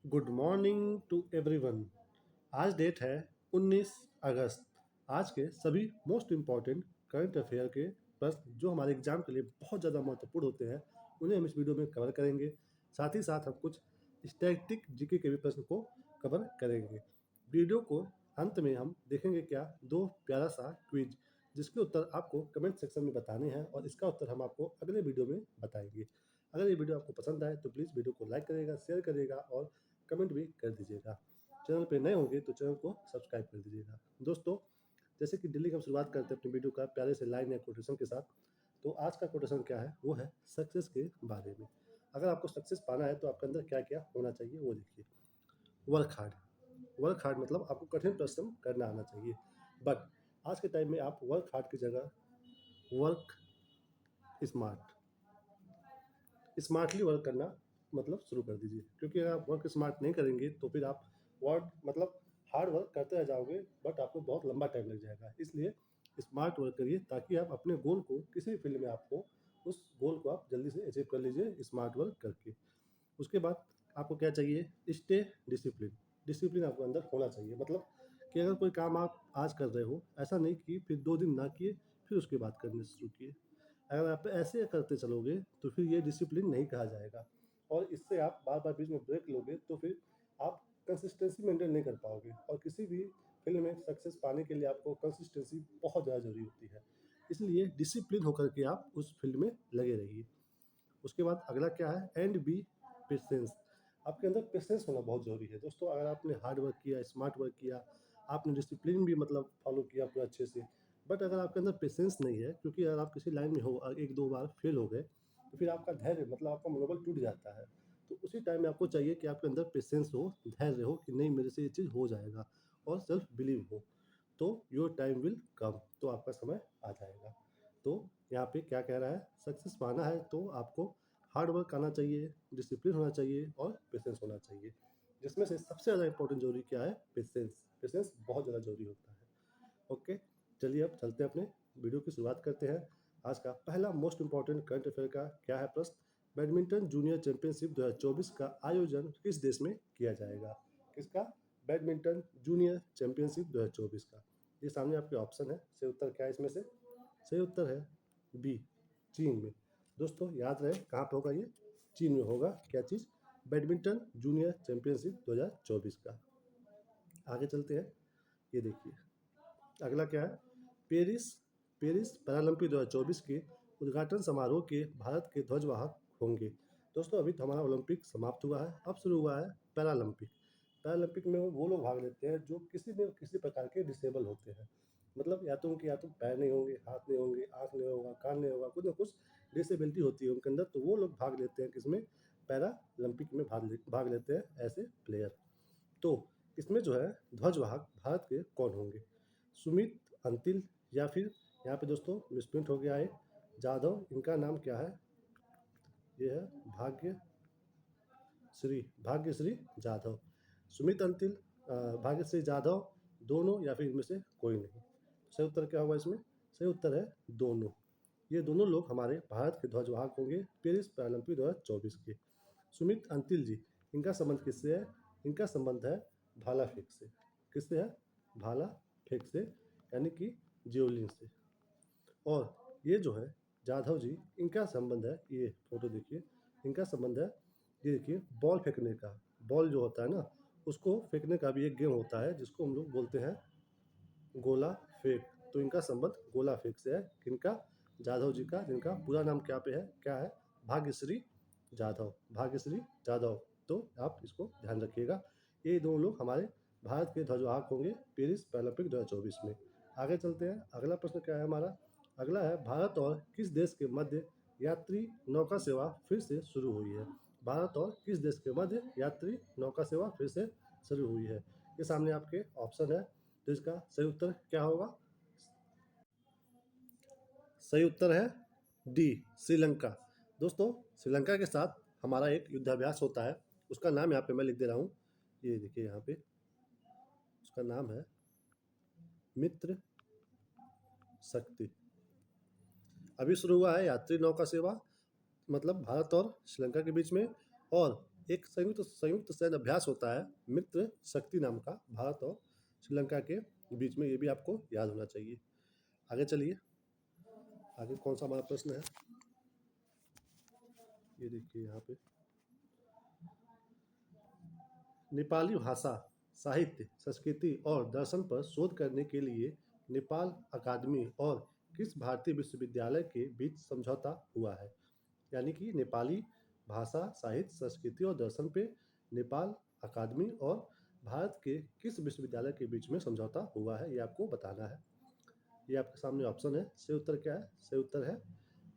Good morning to everyone. आज date है 19 अगस्त। आज के सभी मोस्ट इम्पॉर्टेंट करंट अफेयर के प्रश्न जो हमारे एग्जाम के लिए बहुत ज़्यादा महत्वपूर्ण होते हैं उन्हें हम इस वीडियो में कवर करेंगे। साथ ही साथ हम कुछ स्टैटिक जीके के भी प्रश्न को कवर करेंगे। वीडियो को अंत में हम देखेंगे क्या दो प्यारा सा क्विज जिसके उत्तर आपको कमेंट सेक्शन में बताने हैं और इसका उत्तर हम आपको अगले वीडियो में बताएंगे। अगर ये वीडियो आपको पसंद आए तो प्लीज़ वीडियो को लाइक करिएगा, शेयर करिएगा और कमेंट भी कर दीजिएगा। चैनल पे नए होंगे तो चैनल को सब्सक्राइब कर दीजिएगा। दोस्तों, जैसे कि डेली हम शुरुआत करते हैं अपनी वीडियो का प्यारे से लाइन या कोटेशन के साथ। तो आज का कोटेशन क्या है, वो है सक्सेस के बारे में। अगर आपको सक्सेस पाना है तो आपके अंदर क्या क्या होना चाहिए वो देखिए। Work hard. वर्क हार्ड मतलब आपको कठिन परिश्रम करना आना चाहिए। बट आज के टाइम में आप वर्क हार्ड की जगह वर्क स्मार्टली वर्क करना मतलब शुरू कर दीजिए, क्योंकि अगर आप वर्क स्मार्ट नहीं करेंगे तो फिर आप वर्क मतलब हार्ड वर्क करते रह जाओगे बट आपको बहुत लंबा टाइम लग जाएगा। इसलिए स्मार्ट वर्क करिए ताकि आप अपने गोल को किसी भी फील्ड में आपको उस गोल को आप जल्दी से अचीव कर लीजिए स्मार्ट वर्क करके। उसके बाद आपको क्या चाहिए, स्टे डिसिप्लिन। डिसिप्लिन आपको अंदर होना चाहिए, मतलब कि अगर कोई काम आप आज कर रहे हो ऐसा नहीं कि फिर 2 दिन ना किए फिर उसके बाद करने शुरू किए। अगर आप ऐसे करते चलोगे तो फिर ये डिसिप्लिन नहीं कहा जाएगा और इससे आप बार बार बीच में ब्रेक लोगे तो फिर आप कंसिस्टेंसी मेंटेन नहीं कर पाओगे। और किसी भी फील्ड में सक्सेस पाने के लिए आपको कंसिस्टेंसी बहुत ज़्यादा जरूरी होती है। इसलिए डिसिप्लिन होकर के आप उस फील्ड में लगे रहिए। उसके बाद अगला क्या है, एंड बी पेशेंस। आपके अंदर पेशेंस होना बहुत ज़रूरी है दोस्तों। अगर आपने हार्ड वर्क किया, स्मार्ट वर्क किया, आपने डिसिप्लिन भी मतलब फॉलो किया पूरा अच्छे से, बट अगर आपके अंदर पेशेंस नहीं है, क्योंकि अगर आप किसी लाइन में हो और एक दो बार फेल हो गए तो फिर आपका धैर्य मतलब आपका मनोबल टूट जाता है। तो उसी टाइम में आपको चाहिए कि आपके अंदर पेशेंस हो, धैर्य हो कि नहीं मेरे से ये चीज़ हो जाएगा, और सेल्फ बिलीव हो। तो योर टाइम विल कम, तो आपका समय आ जाएगा। तो यहाँ पे क्या कह रहा है, सक्सेस पाना है तो आपको हार्ड वर्क आना चाहिए, डिसिप्लिन होना चाहिए और पेशेंस होना चाहिए। जिसमें से सबसे ज़्यादा इंपॉर्टेंट जरूरी क्या है, पेशेंस। पेशेंस बहुत ज़्यादा जरूरी होता है। ओके, चलिए अब चलते हैं अपने वीडियो की शुरुआत करते हैं। आज का पहला मोस्ट इंपॉर्टेंट करंट अफेयर का क्या है प्रश्न, बैडमिंटन जूनियर चैंपियनशिप 2024 का आयोजन किस देश में किया जाएगा। किसका, बैडमिंटन जूनियर चैंपियनशिप 2024 का। ये सामने आपके ऑप्शन है, सही उत्तर क्या है इसमें से, सही उत्तर है बी, चीन में। दोस्तों याद रहे कहाँ पे होगा ये, चीन में होगा। क्या चीज़, बैडमिंटन जूनियर चैंपियनशिप 2024 का। आगे चलते हैं, ये देखिए अगला क्या है, पेरिस पेरिस पैरालंपिक 2024 के उद्घाटन समारोह के भारत के ध्वजवाहक होंगे। दोस्तों अभी तो हमारा ओलंपिक समाप्त हुआ है, अब शुरू हुआ है पैरालंपिक। पैरालंपिक में वो लोग भाग लेते हैं जो किसी न किसी प्रकार के डिसेबल होते हैं। मतलब या तो पैर नहीं होंगे, हाथ नहीं होंगे, आँख नहीं होगा, कान नहीं होगा, कुछ ना कुछ डिसेबिलिटी होती है उनके अंदर, तो वो लोग भाग लेते हैं किसमें, पैरालंपिक में भाग लेते हैं ऐसे प्लेयर। तो इसमें जो है ध्वजवाहक भारत के कौन होंगे, सुमित अंतिल, या फिर यहाँ पे दोस्तों मिसप्रिंट हो गया है, जाधव। इनका नाम क्या है, ये है भाग्यश्री जाधव। सुमित अंतिल, भाग्यश्री जाधव, दोनों या फिर इनमें से कोई नहीं। सही उत्तर क्या होगा इसमें, सही उत्तर है दोनों। ये दोनों लोग हमारे भारत के ध्वजवाहक होंगे पेरिस पैरालंपिक 2024 के। सुमित अंतिल जी, इनका संबंध किससे है, इनका संबंध है भाला फेंक से। किससे है, भाला फेंक से, यानी कि जियोलिन से। और ये जो है जाधव जी, इनका संबंध है, ये फोटो देखिए, इनका संबंध है, ये देखिए बॉल फेंकने का। बॉल जो होता है ना, उसको फेंकने का भी एक गेम होता है जिसको हम लोग बोलते हैं गोला फेंक। तो इनका संबंध गोला फेंक से है। किनका, जाधव जी का, जिनका पूरा नाम क्या है, भाग्यश्री जाधव, भाग्यश्री जाधव। तो आप इसको ध्यान रखिएगा, ये दोनों लोग हमारे भारत के ध्वजवाहक होंगे पेरिस पैरालंपिक 2024 में। आगे चलते हैं, अगला प्रश्न क्या है हमारा, अगला है भारत और किस देश के मध्य यात्री नौका सेवा फिर से शुरू हुई है। भारत और किस देश के मध्य यात्री नौका सेवा फिर से शुरू हुई है। ये सामने आपके ऑप्शन है, तो इसका सही उत्तर क्या होगा, सही उत्तर है डी, श्रीलंका। दोस्तों श्रीलंका के साथ हमारा एक युद्धाभ्यास होता है, उसका नाम यहाँ पे मैं लिख दे रहा हूँ, ये देखिए यहाँ पे, उसका नाम है मित्र शक्ति। अभी शुरू हुआ है यात्री नौका सेवा, मतलब भारत और श्रीलंका के बीच में। और एक संयुक्त संयुक्त सैन्य अभ्यास होता है मित्र शक्ति नाम का, भारत और श्रीलंका के बीच में, ये भी आपको याद होना चाहिए। आगे चलिए, आगे कौन सा हमारा प्रश्न है, ये देखिए यहाँ पे, नेपाली भाषा, साहित्य, संस्कृति और दर्शन पर शोध करने के लिए नेपाल अकादमी और किस भारतीय विश्वविद्यालय के बीच समझौता हुआ है। यानी कि नेपाली भाषा, साहित्य, संस्कृति और दर्शन पे नेपाल अकादमी और भारत के किस विश्वविद्यालय के बीच में समझौता हुआ है, ये आपको बताना है। ये आपके सामने ऑप्शन है। सही उत्तर क्या है? सही उत्तर है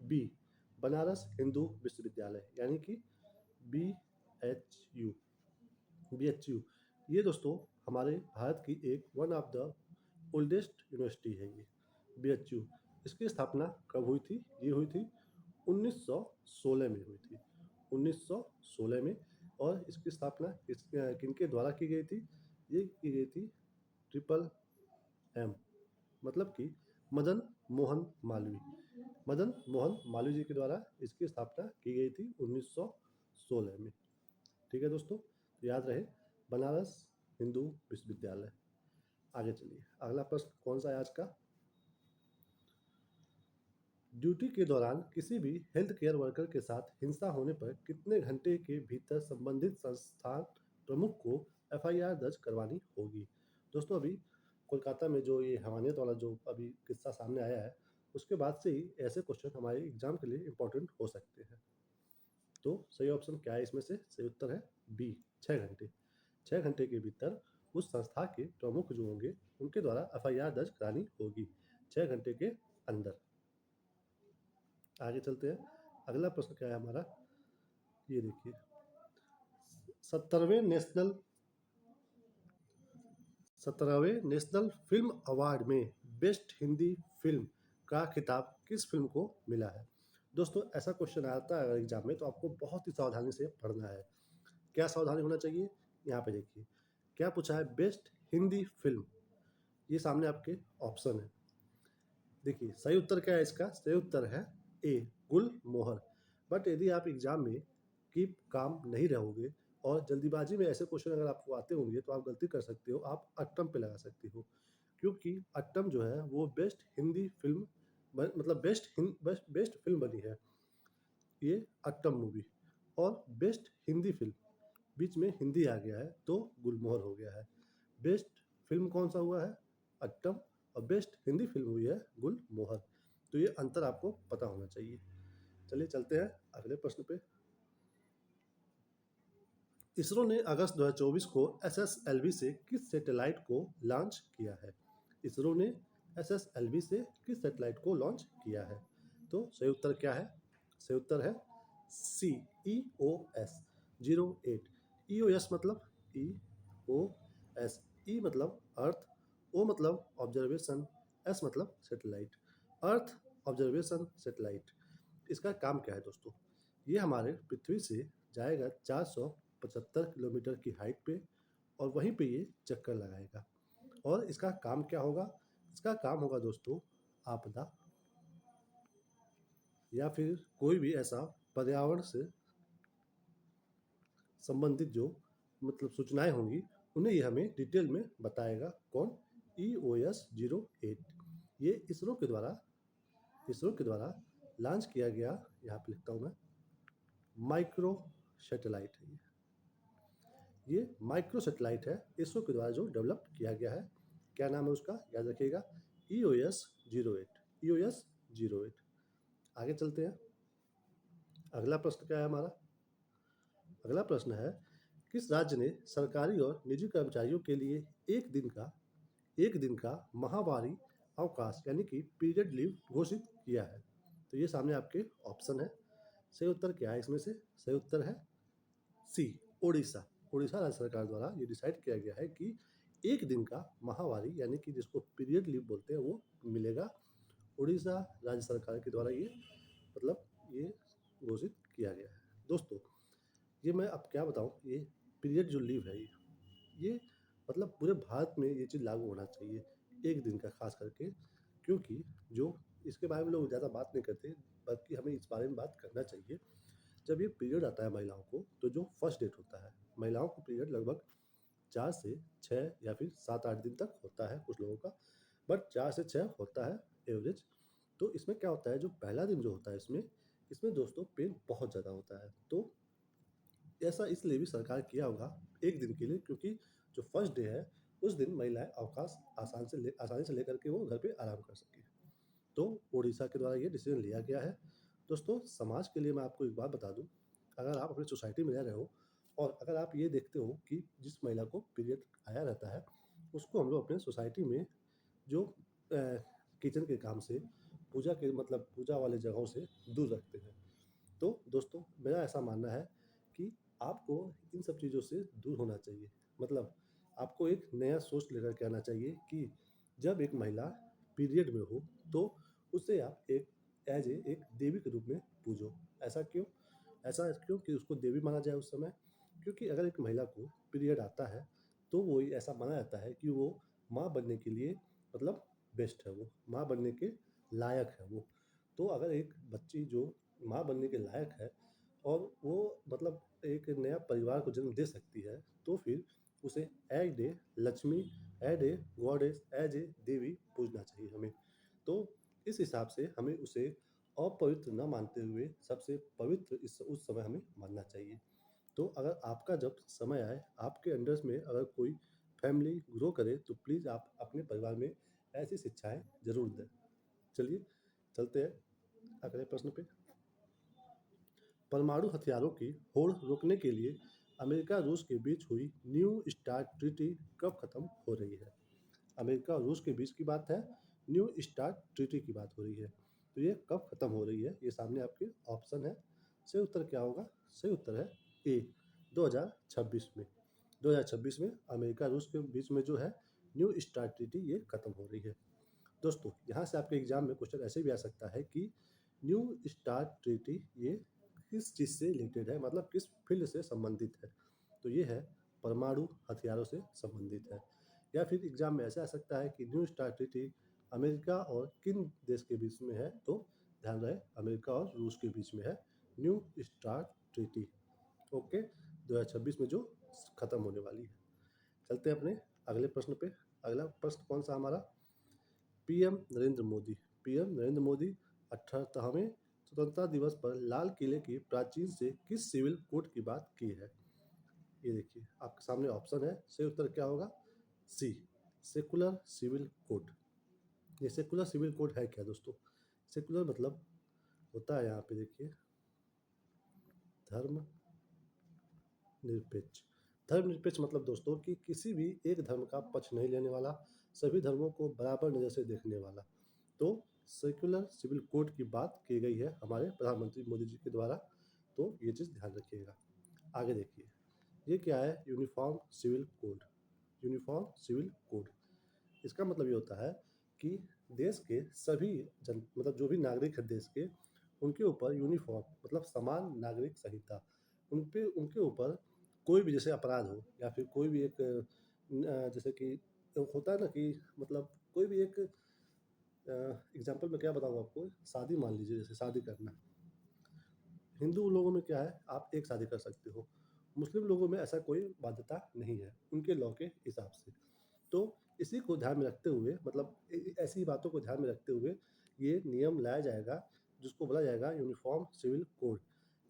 बी, बनारस हिंदू विश्वविद्यालय, यानी कि BHU। BHU ये दोस्तों हमारे भारत की एक one of the oldest university है ये BHU। इसकी स्थापना कब हुई थी? ये हुई थी 1916 में हुई थी, 1916 में। और इसकी स्थापना किनके द्वारा की गई थी? ये की गई थी ट्रिपल M, मतलब कि मदन मोहन मालवीय, मदन मोहन मालवीय जी के द्वारा इसकी स्थापना की गई थी 1916 में। ठीक है दोस्तों, याद रहे बनारस हिंदू विश्वविद्यालय। आगे चलिए, अगला प्रश्न कौन सा है आज का? ड्यूटी के दौरान किसी भी हेल्थ केयर वर्कर के साथ हिंसा होने पर कितने घंटे के भीतर संबंधित संस्थान प्रमुख को FIR दर्ज करवानी होगी? दोस्तों अभी कोलकाता में जो ये हवानियत वाला जो अभी किस्सा सामने आया है, उसके बाद से ही ऐसे क्वेश्चन हमारे एग्जाम के लिए इम्पोर्टेंट हो सकते हैं। तो सही ऑप्शन क्या है इसमें से? सही उत्तर है बी, 6 घंटे। 6 घंटे के भीतर उस संस्था के प्रमुख जो होंगे उनके द्वारा FIR दर्ज करानी होगी, 6 घंटे के अंदर। आगे चलते हैं, अगला प्रश्न क्या है हमारा, ये देखिए, 17वें नेशनल फिल्म अवार्ड में बेस्ट हिंदी फिल्म का खिताब किस फिल्म को मिला है? दोस्तों ऐसा क्वेश्चन आता है एग्जाम में तो आपको बहुत ही सावधानी से पढ़ना है। क्या सावधानी होना चाहिए? यहाँ पे देखिए क्या पूछा है, बेस्ट हिंदी फिल्म। ये सामने आपके ऑप्शन है, देखिए सही उत्तर क्या है इसका? सही उत्तर है ए, गुलमोहर। बट यदि आप एग्जाम में कीप काम नहीं रहोगे और जल्दीबाजी में ऐसे क्वेश्चन अगर आपको आते होंगे तो आप गलती कर सकते हो, आप अट्टम पे लगा सकते हो। क्योंकि अट्टम जो है वो बेस्ट हिंदी फिल्म मतलब बेस्ट फिल्म बनी है ये अट्टम मूवी, और बेस्ट हिंदी फिल्म बीच में हिंदी आ गया है तो गुलमोहर हो गया है। बेस्ट फिल्म कौन सा हुआ है? अट्टम, और बेस्ट हिंदी फिल्म हुई है गुलमोहर। तो ये अंतर आपको पता होना चाहिए। चलिए चलते हैं अगले प्रश्न पे। इसरो ने अगस्त 2024 को SSLV से किस सैटेलाइट को लॉन्च किया है? इसरो ने SSLV से किस सैटेलाइट को लॉन्च किया है? तो सही उत्तर क्या है? सही उत्तर है सी, EOS-08। EOS मतलब EOS, E मतलब अर्थ, O मतलब ऑब्जर्वेशन, S मतलब सैटेलाइट, अर्थ ऑब्जर्वेशन सैटेलाइट। इसका काम क्या है दोस्तों? ये हमारे पृथ्वी से जाएगा 475 किलोमीटर की हाइट पे, और वहीं पे ये चक्कर लगाएगा। और इसका काम क्या होगा? इसका काम होगा दोस्तों आपदा या फिर कोई भी ऐसा पर्यावरण से संबंधित जो मतलब सूचनाएं होंगी उन्हें ये हमें डिटेल में बताएगा। कौन? EOS-08। ये इसरो के द्वारा लॉन्च किया गया, यहाँ पे लिखता हूँ मैं, माइक्रो सैटेलाइट है ये माइक्रो सैटेलाइट है इसरो के द्वारा जो डेवलप किया गया है। क्या नाम है उसका? याद रखिएगा, EOS-08। EOS-08। आगे चलते हैं, अगला प्रश्न क्या है हमारा? अगला प्रश्न है, किस राज्य ने सरकारी और निजी कर्मचारियों के लिए एक दिन का माहवारी अवकाश यानी कि पीरियड लीव घोषित किया है? तो ये सामने आपके ऑप्शन है। सही उत्तर क्या है इसमें से? सही उत्तर है सी, ओडिशा। ओडिशा राज्य सरकार द्वारा ये डिसाइड किया गया है कि एक दिन का माहवारी यानी कि जिसको पीरियड लीव बोलते हैं वो मिलेगा। उड़ीसा राज्य सरकार के द्वारा ये मतलब ये घोषित किया गया है। दोस्तों ये मैं अब क्या बताऊँ, ये पीरियड जो लीव है ये मतलब पूरे भारत में ये चीज़ लागू होना चाहिए, एक दिन का खास करके। क्योंकि जो इसके बारे में लोग ज़्यादा बात नहीं करते, बल्कि हमें इस बारे में बात करना चाहिए। जब ये पीरियड आता है महिलाओं को, तो जो फर्स्ट डेट होता है, महिलाओं को पीरियड लगभग 4 से 6 या फिर 7-8 दिन तक होता है कुछ लोगों का, बट 4 से 6 होता है एवरेज। तो इसमें क्या होता है, जो पहला दिन जो होता है इसमें दोस्तों पेन बहुत ज़्यादा होता है। तो ऐसा इसलिए भी सरकार किया होगा एक दिन के लिए, क्योंकि जो फर्स्ट डे है उस दिन महिलाएं अवकाश आसानी से लेकर के वो घर पे आराम कर सकें। तो ओडिशा के द्वारा ये डिसीजन लिया गया है। दोस्तों समाज के लिए मैं आपको एक बात बता दूं, अगर आप अपनी सोसाइटी में रह रहे हो और अगर आप ये देखते हो कि जिस महिला को पीरियड आया रहता है उसको हम लोग अपने सोसाइटी में जो किचन के काम से, पूजा के मतलब पूजा वाले जगहों से दूर रखते हैं। तो दोस्तों मेरा ऐसा मानना है कि आपको इन सब चीज़ों से दूर होना चाहिए। मतलब आपको एक नया सोच लेकर के आना चाहिए कि जब एक महिला पीरियड में हो तो उसे आप एक एज ए एक देवी के रूप में पूजो। ऐसा क्यों? ऐसा क्यों कि उसको देवी माना जाए उस समय? क्योंकि अगर एक महिला को पीरियड आता है तो वो ऐसा माना जाता है कि वो माँ बनने के लिए मतलब बेस्ट है, वो माँ बनने के लायक है वो। तो अगर एक बच्ची जो माँ बनने के लायक है और वो मतलब एक नया परिवार को जन्म दे सकती है, तो फिर उसे as a Lakshmi, as a goddess, as a devi पूजना चाहिए हमें। तो इस हिसाब से हमें उसे अपवित्र न मानते हुए सबसे पवित्र इस उस समय हमें मानना चाहिए। तो अगर आपका जब समय आए, आपके अंडर में अगर कोई फैमिली ग्रो करे, तो प्लीज़ आप अपने परिवार में ऐसी शिक्षाएं ज़रूर दें। चलिए चलते हैं अगले प्रश्न पे। परमाणु हथियारों की होड़ रोकने के लिए अमेरिका रूस के बीच हुई न्यू स्टार्ट ट्रीटी कब खत्म हो रही है? अमेरिका और रूस के बीच की बात है, न्यू स्टार्ट ट्रीटी की बात हो रही है। तो ये कब खत्म हो रही है, ये सामने आपके ऑप्शन है। सही उत्तर क्या होगा? सही उत्तर है ए, 2026 में। 2026 में अमेरिका रूस के बीच में जो है न्यू स्टार्ट ट्रीटी ये खत्म हो रही है। दोस्तों यहाँ से आपके एग्जाम में क्वेश्चन ऐसे भी आ सकता है कि न्यू स्टार्ट ट्रीटी ये किस चीज़ से रिलेटेड है, मतलब किस फील्ड से संबंधित है? तो ये है परमाणु हथियारों से संबंधित है। या फिर एग्जाम में ऐसा आ सकता है कि न्यू स्टार्ट ट्रीटी अमेरिका और किन देश के बीच में है? तो ध्यान रहे अमेरिका और रूस के बीच में है न्यू स्टार्ट ट्रीटी। ओके, 2026 में जो खत्म होने वाली है। चलते हैं अपने अगले प्रश्न पे। अगला प्रश्न कौन सा हमारा? पीएम नरेंद्र मोदी 78वें स्वतंत्रता दिवस पर लाल किले की प्राचीर से किस सिविल कोड की बात की है? ये देखिए आपके सामने ऑप्शन है। सही उत्तर क्या होगा? सी, सेकुलर सिविल कोड। ये सेकुलर सिविल कोड है क्या दोस्तों? सेकुलर मतलब होता है, यहाँ पे देखिए, धर्म निरपेक्ष। धर्मनिरपेक्ष मतलब दोस्तों कि किसी भी एक धर्म का पक्ष नहीं लेने वाला, सभी धर्मों को बराबर नज़र से देखने वाला। तो सेक्युलर सिविल कोड की बात की गई है हमारे प्रधानमंत्री मोदी जी के द्वारा। तो ये चीज़ ध्यान रखिएगा। आगे देखिए, ये क्या है? Uniform civil code. Uniform civil code, इसका मतलब ये होता है कि देश के सभी जन मतलब जो भी नागरिक है देश के, उनके ऊपर यूनिफॉर्म मतलब समान नागरिक संहिता, उन पे उनके ऊपर कोई भी जैसे अपराध हो या फिर कोई भी एक जैसे कि होता है ना कि मतलब कोई भी एक एग्जांपल मैं क्या बताऊँ आपको, शादी मान लीजिए, जैसे शादी करना, हिंदू लोगों में क्या है, आप एक शादी कर सकते हो। मुस्लिम लोगों में ऐसा कोई बाध्यता नहीं है उनके लॉ के हिसाब से। तो इसी को ध्यान में रखते हुए मतलब ऐसी बातों को ध्यान में रखते हुए ये नियम लाया जाएगा जिसको बोला जाएगा यूनिफॉर्म सिविल कोड।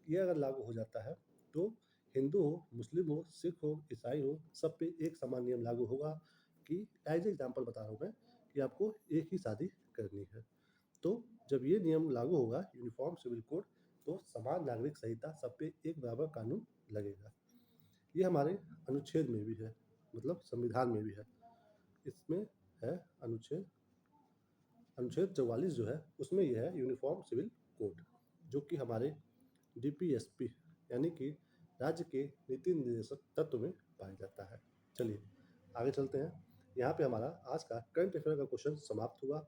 ये अगर लागू हो जाता है तो हिंदू हो, मुस्लिम हो, सिख हो, ईसाई हो, सब पे एक समान नियम लागू होगा कि एज एग्जाम्पल बता रहा हूँ मैं कि आपको एक ही शादी करनी है। तो जब ये नियम लागू होगा यूनिफॉर्म सिविल कोड, तो समान नागरिक संहिता सब पे एक बराबर कानून लगेगा। ये हमारे अनुच्छेद में भी है, मतलब संविधान में भी है। इसमें है अनुच्छेद अनुच्छेद 44 जो है उसमें यह है यूनिफॉर्म सिविल कोड, जो कि हमारे डीपीएसपी यानी कि राज्य के नीति निर्देशक तत्व में पाया जाता है। चलिए आगे चलते हैं। यहाँ पे हमारा आज का करंट अफेयर का क्वेश्चन समाप्त हुआ।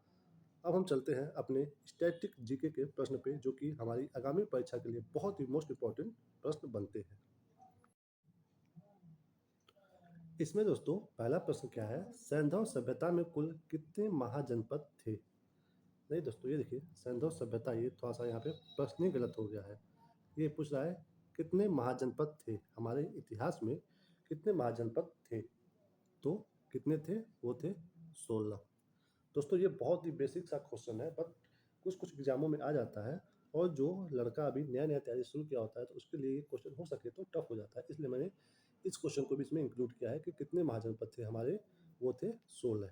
अब हम चलते हैं अपने स्टैटिक जीके के प्रश्न पे, जो कि हमारी आगामी परीक्षा के लिए बहुत ही मोस्ट इम्पोर्टेंट प्रश्न बनते हैं। इसमें दोस्तों पहला प्रश्न क्या है? सैंधव सभ्यता में कुल कितने महाजनपद थे? नहीं दोस्तों, ये देखिए सैंधव सभ्यता, ये थोड़ा सा यहाँ पे प्रश्न ही गलत हो गया है। ये पूछ रहा है कितने महाजनपद थे हमारे इतिहास में, कितने महाजनपद थे? तो कितने थे? वो थे 16। दोस्तों ये बहुत ही बेसिक सा क्वेश्चन है, बट कुछ एग्जामों में आ जाता है, और जो लड़का अभी नया नया तैयारी शुरू किया होता है तो उसके लिए ये क्वेश्चन हो सके तो टफ हो जाता है, इसलिए मैंने इस क्वेश्चन को भी इसमें इंक्लूड किया है कि कितने महाजनपद थे हमारे। वो थे 16।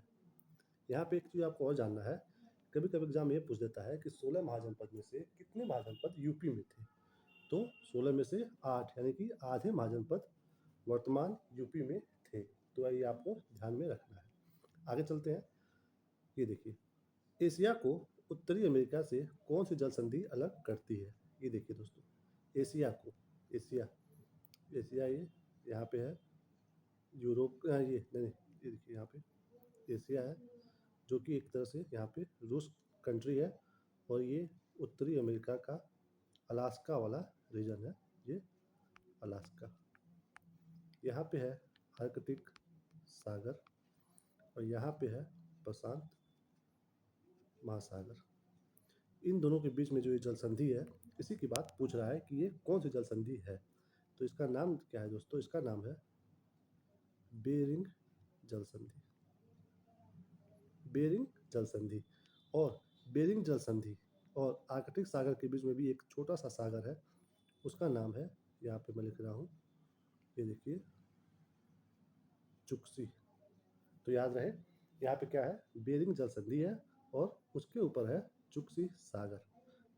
यहाँ पे एक चीज़ आपको और जानना है, कभी कभी एग्जाम ये पूछ देता है कि 16 महाजनपद में से कितने महाजनपद यूपी में थे। तो 16 में से 8 यानी कि आधे महाजनपद वर्तमान यूपी में थे। तो ये आपको ध्यान में रखना है। आगे चलते हैं। ये देखिए, एशिया को उत्तरी अमेरिका से कौन सी जल संधि अलग करती है? ये देखिए दोस्तों, एशिया को, एशिया, एशिया ये यहाँ पे है, यूरोप ये नहीं, ये देखिए यहाँ पे एशिया है, जो कि एक तरह से यहाँ पे रूस कंट्री है, और ये उत्तरी अमेरिका का अलास्का वाला रीजन है, ये अलास्का। यहाँ पे है आर्कटिक सागर, और यहाँ पे है प्रशांत महासागर। इन दोनों के बीच में जो ये जल संधि है, इसी की बात पूछ रहा है कि ये कौन सी जल संधि है। तो इसका नाम क्या है दोस्तों? इसका नाम है बेरिंग जल संधि। बेरिंग जल संधि। और बेरिंग जल संधि और आर्कटिक सागर के बीच में भी एक छोटा सा सागर है, उसका नाम है, यहाँ पे मैं लिख रहा हूँ, ये देखिए, चुक्सी। तो याद रहे, यहाँ पे क्या है, बेरिंग जल संधि है और उसके ऊपर है चुक्सी सागर।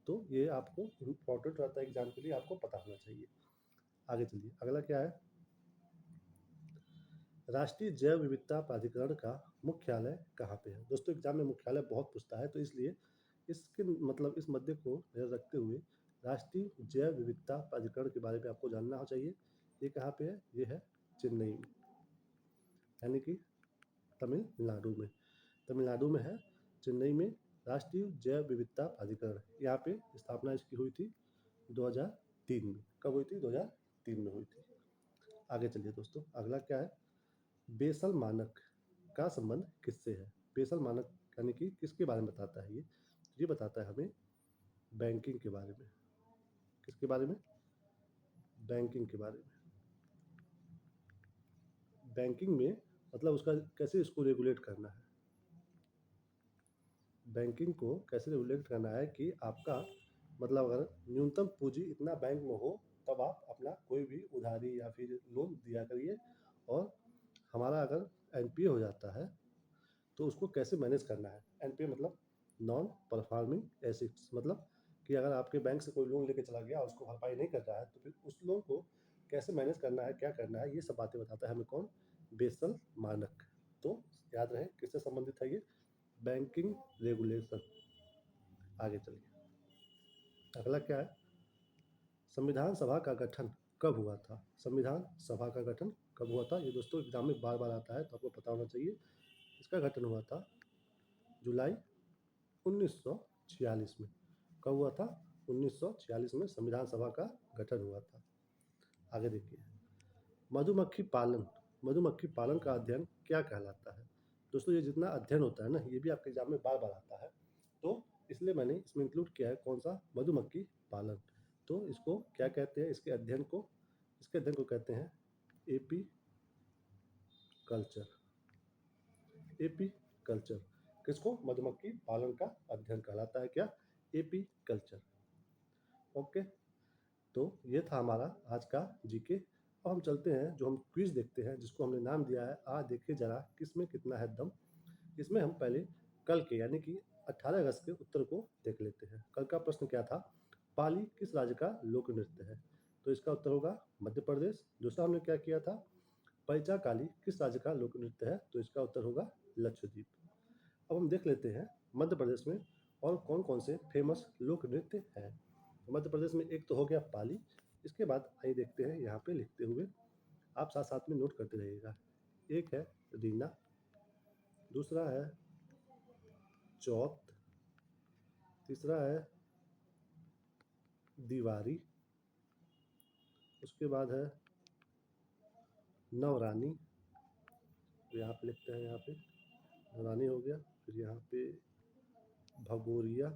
तो ये आपको इम्पोर्टेंट रहता है एग्जाम के लिए, आपको पता होना चाहिए। आगे चलिए, अगला क्या है, राष्ट्रीय जैव विविधता प्राधिकरण का मुख्यालय कहाँ पे है? दोस्तों एग्जाम में मुख्यालय बहुत पूछता है, तो इसलिए इसके मतलब इस मुद्दे को नजर रखते हुए राष्ट्रीय जैव विविधता प्राधिकरण के बारे में आपको जानना चाहिए। ये कहाँ पे है? ये है चेन्नई में, यानी कि तमिलनाडु में। तमिलनाडु में है, चेन्नई में राष्ट्रीय जैव विविधता प्राधिकरण। यहाँ पे स्थापना इसकी हुई थी 2003 में। कब हुई थी? 2003 में हुई थी। आगे चलिए दोस्तों, अगला क्या है, बेसल मानक का संबंध किससे है? बेसल मानक यानी कि किसके बारे में बताता है? ये बताता है हमें बैंकिंग के बारे में। किसके बारे में? बैंकिंग के बारे में। बैंकिंग में मतलब उसका कैसे इसको रेगुलेट करना है, बैंकिंग को कैसे रेगुलेट करना है कि आपका मतलब अगर न्यूनतम पूंजी इतना बैंक में हो, तब आप अपना कोई भी उधारी या फिर लोन दिया करिए। और हमारा अगर एनपीए हो जाता है तो उसको कैसे मैनेज करना है। एनपीए मतलब नॉन परफॉर्मिंग एसेट्स, मतलब कि अगर आपके बैंक से कोई लोन लेके चला गया और उसको भरपाई नहीं कर रहा है, तो फिर उस लोन को कैसे मैनेज करना है, क्या करना है, ये सब बातें बताता है हमें कौन? बेसल मानक। तो याद रहे किससे संबंधित है ये? Banking regulation. आगे चलिए, अगला क्या है, संविधान सभा का गठन कब हुआ था? संविधान सभा का गठन कब हुआ था? ये दोस्तों एग्जाम में बार बार आता है, तो आपको पता होना चाहिए। इसका गठन हुआ था जुलाई 1946 में। कब हुआ था? 1946 में संविधान सभा का गठन हुआ था। आगे देखिए, मधुमक्खी पालन, मधुमक्खी पालन का अध्ययन क्या कहलाता है? दोस्तों ये जितना अध्ययन होता है ना, ये भी आपके एग्जाम में बार बार आता है, तो इसलिए मैंने इसमें इंक्लूड किया है कौन सा? मधुमक्खी पालन। तो इसको क्या कहते हैं? इसके अध्ययन को, इसके अध्ययन को कहते हैं एपी कल्चर। एपी कल्चर किसको? मधुमक्खी पालन का अध्ययन कहलाता है क्या? AP culture. ओके, तो ये था हमारा आज का जीके। अब हम चलते हैं, जो हम क्विज देखते हैं, जिसको हमने नाम दिया है आ देखे जरा किसमें कितना है दम। इसमें हम पहले कल के यानी कि 18 अगस्त के उत्तर को देख लेते हैं। कल का प्रश्न क्या था? पाली किस राज्य का लोक नृत्य है? तो इसका उत्तर होगा मध्य प्रदेश। दूसरा हमने क्या किया था? पैचा काली किस राज्य का लोक नृत्य है? तो इसका उत्तर होगा लक्षद्वीप। अब हम देख लेते हैं मध्य प्रदेश में और कौन कौन से फेमस लोक नृत्य हैं। मध्य प्रदेश में एक तो हो गया पाली, इसके बाद आइए देखते हैं यहाँ पे लिखते हुए, आप साथ साथ में नोट करते रहिएगा। एक है रीना, दूसरा है चौथ, तीसरा है दीवारी, उसके बाद है नवरानी, तो यहाँ पे लिखते हैं, यहाँ पे नवरानी हो गया। फिर यहाँ पे भगोरिया,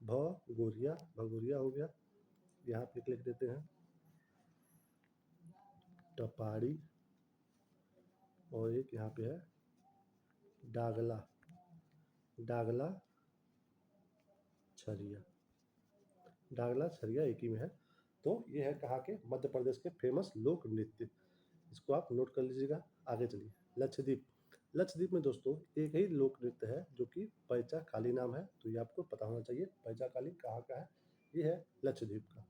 भगोरिया, भगोरिया हो गया। यहाँ पे लिख देते हैं टपारी, और एक यहाँ पे है डागला, डागला छरिया, डागला छरिया एक ही में है। तो ये है कहाँ के, मध्य प्रदेश के फेमस लोक नृत्य, इसको आप नोट कर लीजिएगा। आगे चलिए, लक्षद्वीप। लक्षद्वीप में दोस्तों एक ही लोक नृत्य है जो कि पैचा काली नाम है, तो ये आपको पता होना चाहिए पैचा काली कहाँ का है, ये है लक्षद्वीप का।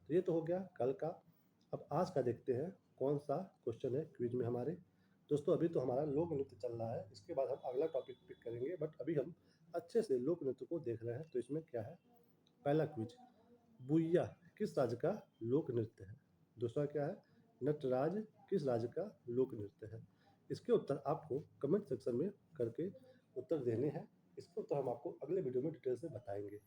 तो ये तो हो गया कल का। अब आज का देखते हैं कौन सा क्वेश्चन है क्विज में हमारे। दोस्तों अभी तो हमारा लोक नृत्य चल रहा है, इसके बाद हम अगला टॉपिक पिक करेंगे, बट अभी हम अच्छे से लोक नृत्य को देख रहे हैं। तो इसमें क्या है, पहला क्विज, बुइया किस राज्य का लोक नृत्य है। दूसरा क्या है, नटराज किस राज्य का लोक नृत्य है। इसके उत्तर आपको कमेंट सेक्शन में करके उत्तर देने हैं। इसके उत्तर हम आपको अगले वीडियो में डिटेल से बताएंगे।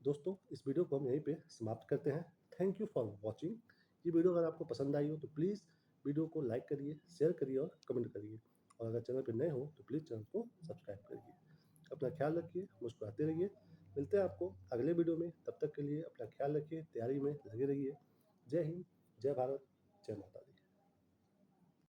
दोस्तों इस वीडियो को हम यहीं पे समाप्त करते हैं। Thank you for watching. ये वीडियो अगर आपको पसंद आई हो तो प्लीज़ वीडियो को लाइक करिए, शेयर करिए और कमेंट करिए, और अगर चैनल पर नए हो तो प्लीज़ चैनल को सब्सक्राइब करिए। अपना ख्याल रखिए, मुस्कुराते रहिए। मिलते हैं आपको अगले वीडियो में, तब तक के लिए अपना ख्याल रखिए, तैयारी में लगे रहिए। जय हिंद, जय भारत, जय माता दी।